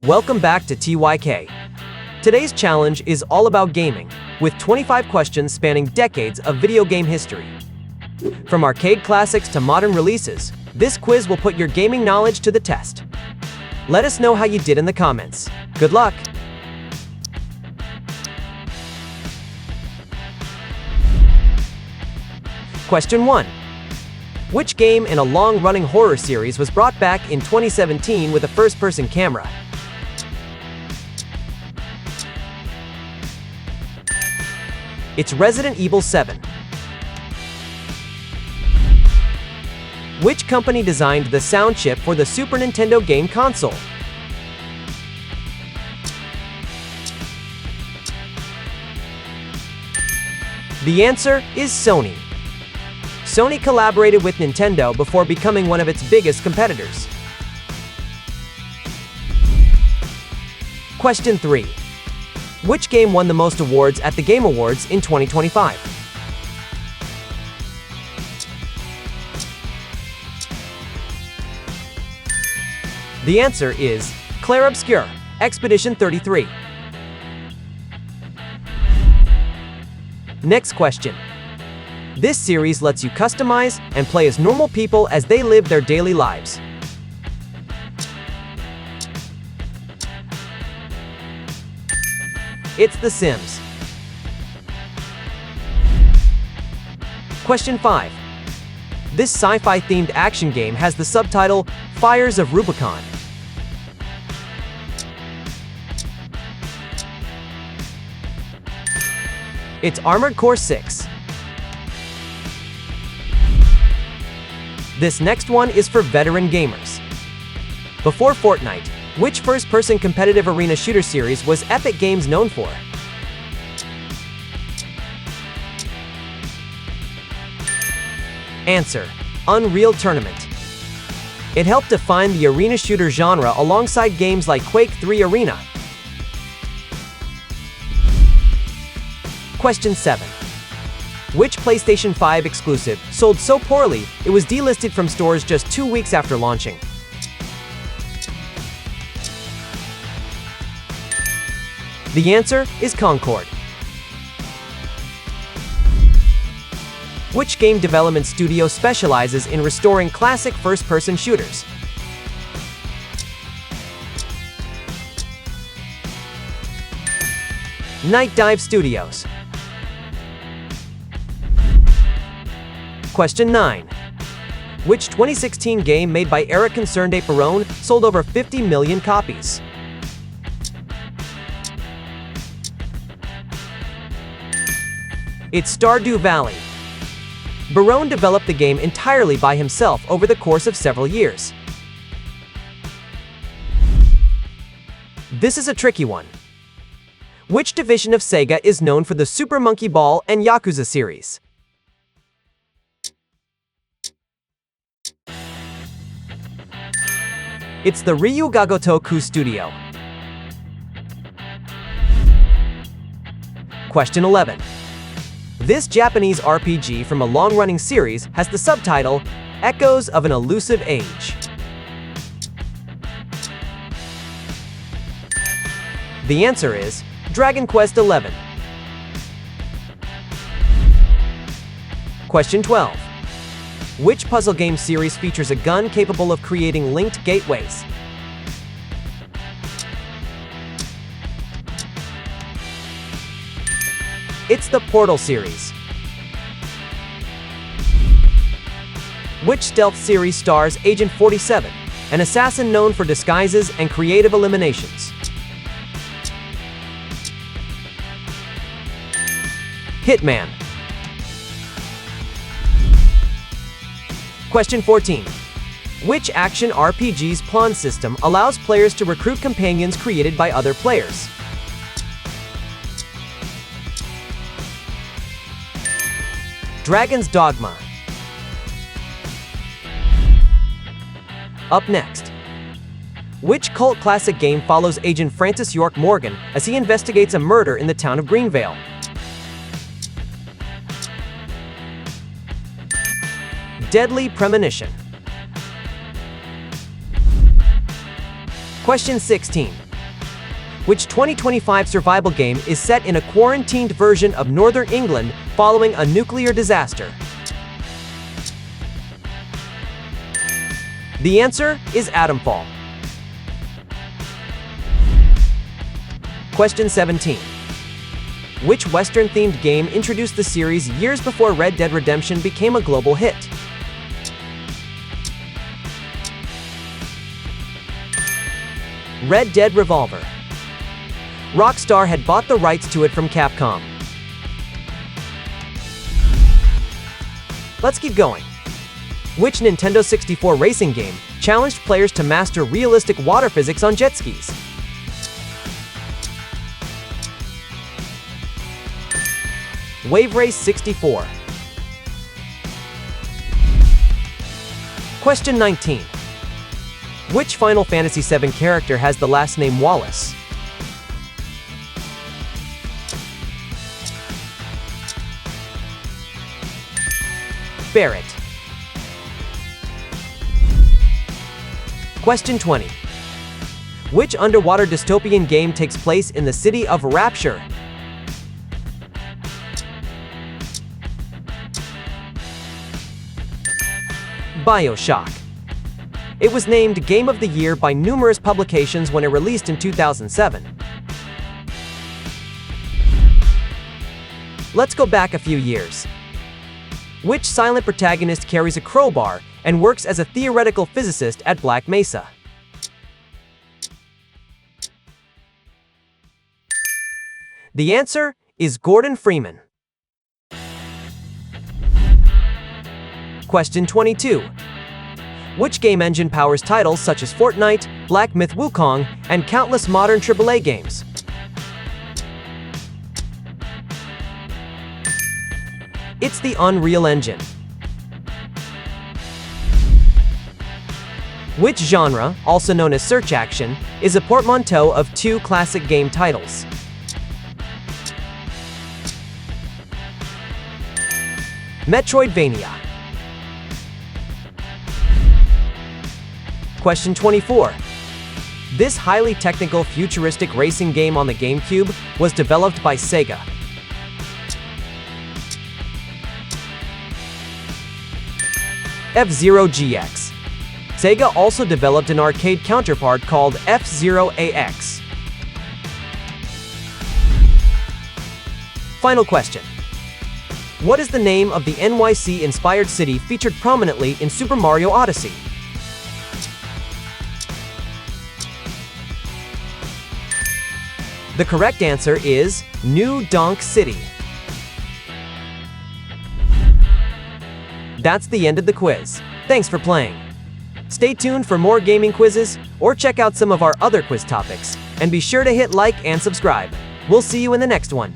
Welcome back to TYK. Today's challenge is all about gaming, with 25 questions spanning decades of video game history. From arcade classics to modern releases, this quiz will put your gaming knowledge to the test. Let us know how you did in the comments. Good luck! Question 1. Which game in a long-running horror series was brought back in 2017 with a first-person camera? It's Resident Evil 7. Which company designed the sound chip for the Super Nintendo game console? The answer is Sony. Sony collaborated with Nintendo before becoming one of its biggest competitors. Question 3. Which game won the most awards at the Game Awards in 2025? The answer is Clair Obscur, Expedition 33. Next question. This series lets you customize and play as normal people as they live their daily lives. It's The Sims. Question 5. This sci-fi themed action game has the subtitle Fires of Rubicon. It's Armored Core 6. This next one is for veteran gamers. Before Fortnite, which first-person competitive arena shooter series was Epic Games known for? Answer: Unreal Tournament. It helped define the arena shooter genre alongside games like Quake 3 Arena. Question 7. Which PlayStation 5 exclusive sold so poorly it was delisted from stores just 2 weeks after launching? The answer is Concord. Which game development studio specializes in restoring classic first-person shooters? Night Dive Studios. Question 9. Which 2016 game made by Eric Concerned Perron sold over 50 million copies? It's Stardew Valley. Perron developed the game entirely by himself over the course of several years. This is a tricky one. Which division of Sega is known for the Super Monkey Ball and Yakuza series? It's the Ryuga Gotoku Studio. Question 11. This Japanese RPG from a long-running series has the subtitle Echoes of an Elusive Age. The answer is Dragon Quest XI. Question 12. Which puzzle game series features a gun capable of creating linked gateways? It's the Portal series. Which stealth series stars Agent 47, an assassin known for disguises and creative eliminations? Hitman. Question 14. Which action RPG's pawn system allows players to recruit companions created by other players? Dragon's Dogma. Up next. Which cult classic game follows Agent Francis York Morgan as he investigates a murder in the town of Greenvale? Deadly Premonition. Question 16. Which 2025 survival game is set in a quarantined version of northern England following a nuclear disaster? The answer is Atomfall. Question 17. Which Western-themed game introduced the series years before Red Dead Redemption became a global hit? Red Dead Revolver. Rockstar had bought the rights to it from Capcom. Let's keep going. Which Nintendo 64 racing game challenged players to master realistic water physics on jet skis? Wave Race 64. Question 19. Which Final Fantasy VII character has the last name Wallace? Barrett. Question 20. Which underwater dystopian game takes place in the city of Rapture? BioShock. It was named Game of the Year by numerous publications when it released in 2007. Let's go back a few years. Which silent protagonist carries a crowbar and works as a theoretical physicist at Black Mesa? The answer is Gordon Freeman. Question 22. Which game engine powers titles such as Fortnite, Black Myth Wukong, and countless modern AAA games? It's the Unreal Engine. Which genre, also known as search action, is a portmanteau of two classic game titles? Metroidvania. Question 24. This highly technical futuristic racing game on the GameCube was developed by Sega. F-Zero GX. Sega also developed an arcade counterpart called F-Zero AX. Final question. What is the name of the NYC-inspired city featured prominently in Super Mario Odyssey? The correct answer is New Donk City. That's the end of the quiz. Thanks for playing. Stay tuned for more gaming quizzes, or check out some of our other quiz topics, and be sure to hit like and subscribe. We'll see you in the next one.